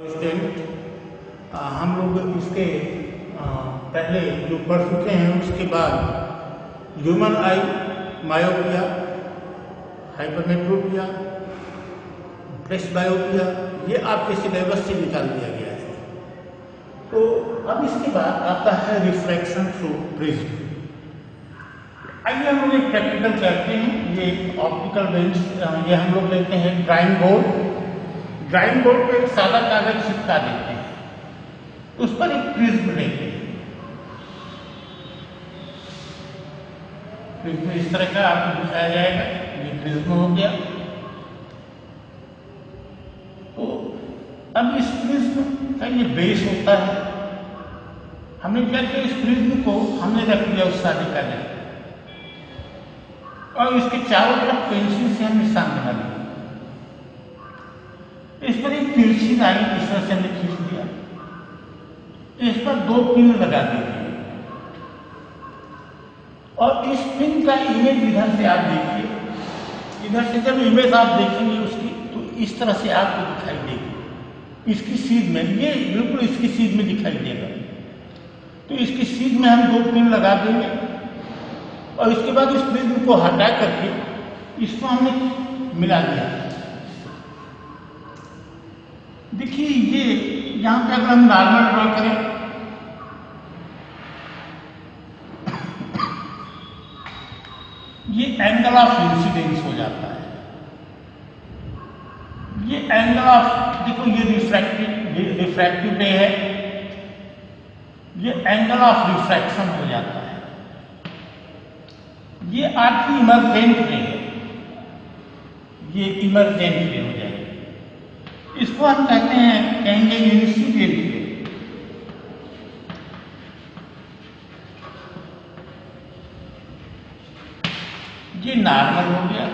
Student हम लोग इसके पहले जो पढ़ चुके हैं उसके बाद ह्यूमन आई, मायोपिया, हाइपरमेट्रोपिया, प्रेसबायोपिया, ये आपके सिलेबस से निकाल दिया गया है। तो अब इसके बाद आता है रिफ्रैक्शन थ्रू प्रिज्म। आइए हम लोग एक प्रैक्टिकल करते हैं। ये ऑप्टिकल बेंच, ये हम लोग लेते हैं ड्राइंग बोर्ड। ड्राइंग बोर्ड पे एक सादा कागज चिपका देते हैं, उस पर एक प्रिज्म लेते हैं। प्रिज्म इस तरह का आपको दिखाया जाएगा, ये प्रिज्म हो गया। तो अब इस प्रिज्म का ये बेस होता है। हमने क्या किया, इस प्रिज्म को हमने रख दिया उस सादे कागज और इसके चारों तरफ पेंसिल से हम निशान बना दिए। इस पर एक तिरछी लाइन इस तरह से हमने खींच दिया, इस पर 2 पिन लगा दीजिए और इस पिन का इमेज इधर से आप देखिए। इधर से जब इमेज आप देखेंगे उसकी, तो इस तरह से आपको दिखाई देगी। इसकी सीध में, ये बिल्कुल इसकी सीध में दिखाई देगा। तो इसकी सीध में हम 2 पिन लगा देंगे और इसके बाद इस प्रिज्म को हटा करके इसको हमने मिला दिया। देखिए ये यहां पे अगर हम नॉर्मल ड्रॉ करें, ये एंगल ऑफ इंसिडेंस हो जाता है। ये एंगल ऑफ, देखो ये रिफ्रैक्टिव रे है, ये एंगल ऑफ रिफ्रैक्शन हो जाता है। ये आपकी इमर्जेंट रे है, ये इमर्जेंट रे हो जाएगी। इसको हम कहेंगे इंसिडेंट रे। ये नॉर्मल हो गया।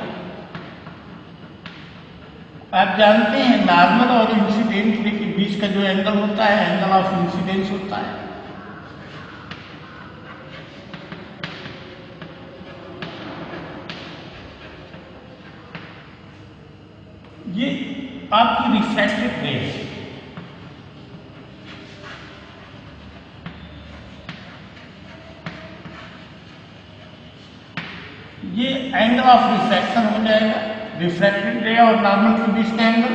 आप जानते हैं नॉर्मल और इंसिडेंट रे के बीच का जो एंगल होता है, एंगल ऑफ इंसिडेंस होता है। ये आपकी रिफ्रैक्टेड रे है। ये एंगल ऑफ रिफ्रैक्शन हो जाएगा, रिफ्रैक्टेड रे और नॉर्मल के बीच का एंगल।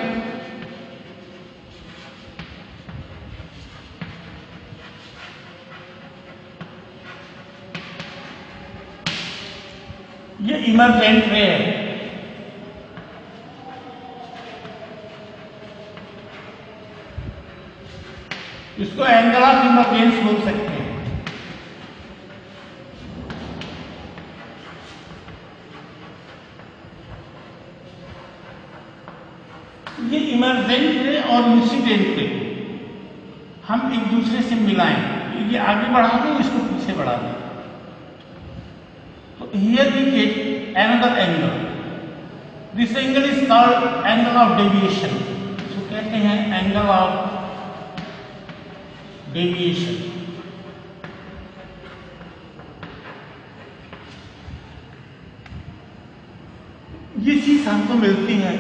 ये इमर्जेंट रे है। इसको एंगल ऑफ इमर्जेंस बोल सकते हैं। ये इमर्जेंट रे और इंसिडेंट रे हम एक दूसरे से मिलाएं। ये आगे बढ़ा दें, इसको पीछे बढ़ा दें। तो here we get another angle. This angle is called angle of deviation. इसको कहते हैं एंगल ऑफ डेविएशन। ये चीज हमको मिलती है।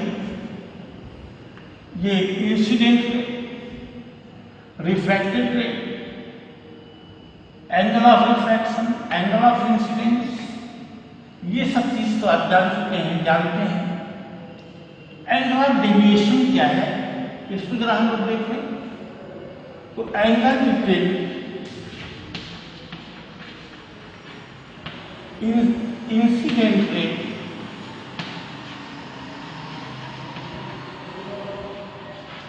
ये इंसिडेंट रे, रिफ्रैक्टेड रे, angle of refraction, angle of incidence, ये सब चीज तो आप जान चुके हैं, जानते हैं। एंगल ऑफ डेविएशन क्या है, इसको जरा हम लोग देखें। तो angle between incident ray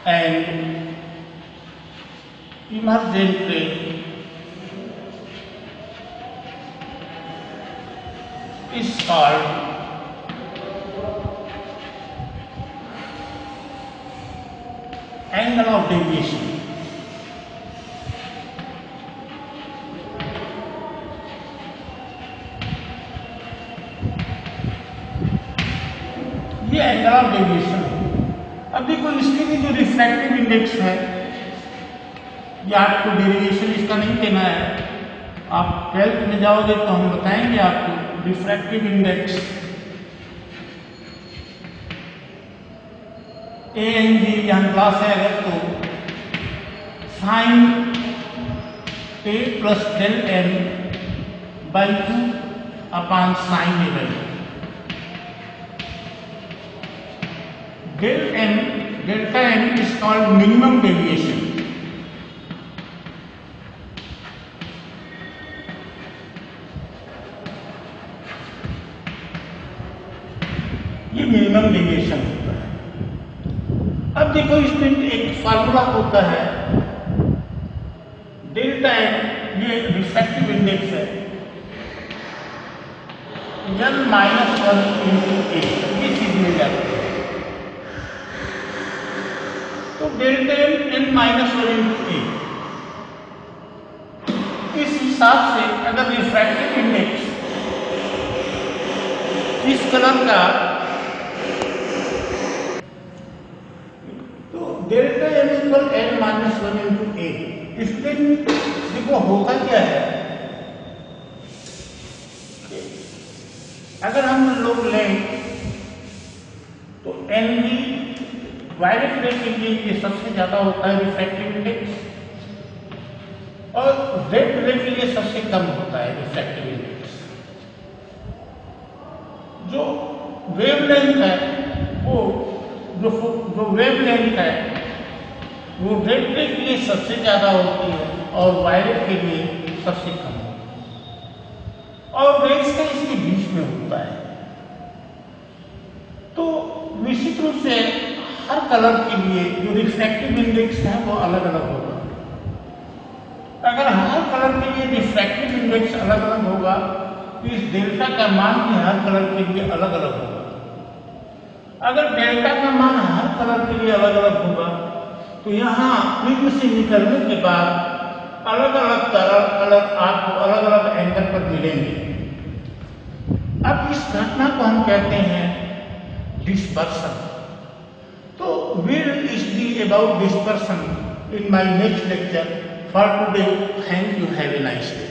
and emergent रे is called angle of deviation. ये एंगल ऑफ डेविएशन है। अब देखो इसके भी जो रिफ्रैक्टिव इंडेक्स है, ये आपको डेरिवेशन इसका नहीं देना है। आप 12th में जाओगे तो हम बताएंगे आपको रिफ्रैक्टिव इंडेक्स ANG यहाँ क्लास है अगर तो sin a plus del n by 2 upon sin a by 2. Delta n is called minimum deviation. ये मिनिमम डेविएशन होता है। अब देखो इसमें एक फार्मूला होता है, डेल्टा एन ये रिफ्रैक्टिव इंडेक्स है, n माइनस 1 इंटू ए, ये चीज मिल जाती है। तो delta n n minus 1 into A, इस हिसाब से अगर रिफ्रैक्टिव इंडेक्स इस कलर का, delta n equal n minus 1 into A, इसमें देखो होता क्या है, अगर हम लोग लें तो n भी वायलेट रे के लिए ये सबसे ज्यादा होता है रिफ्रैक्टिव इंडेक्स, और रेड रे के लिए सबसे कम होता है रिफ्रैक्टिव इंडेक्स। जो वेवलेंथ है वो जो वेवलेंथ है वो रेड रे के लिए सबसे ज्यादा होती है और वायलेट के लिए सबसे कम होती है, और रेज का इसके बीच में होता है। तो निश्चित रूप से हर कलर के लिए जो रिफ्रैक्टिव इंडेक्स है वो अलग अलग होगा। अगर हर कलर के लिए रिफ्रैक्टिव इंडेक्स अलग अलग होगा तो इस डेल्टा का मान भी हर कलर के लिए अलग अलग होगा। अगर डेल्टा का मान हर कलर के लिए अलग अलग होगा तो यहाँ प्रिज्म से निकलने के बाद अलग अलग कलर आपको अलग अलग एंगल पर मिलेंगे। अब इस घटना को हम कहते हैं डिस्पर्सन। तो will speak about dispersion in my next lecture. For today, thank you. Have a nice day.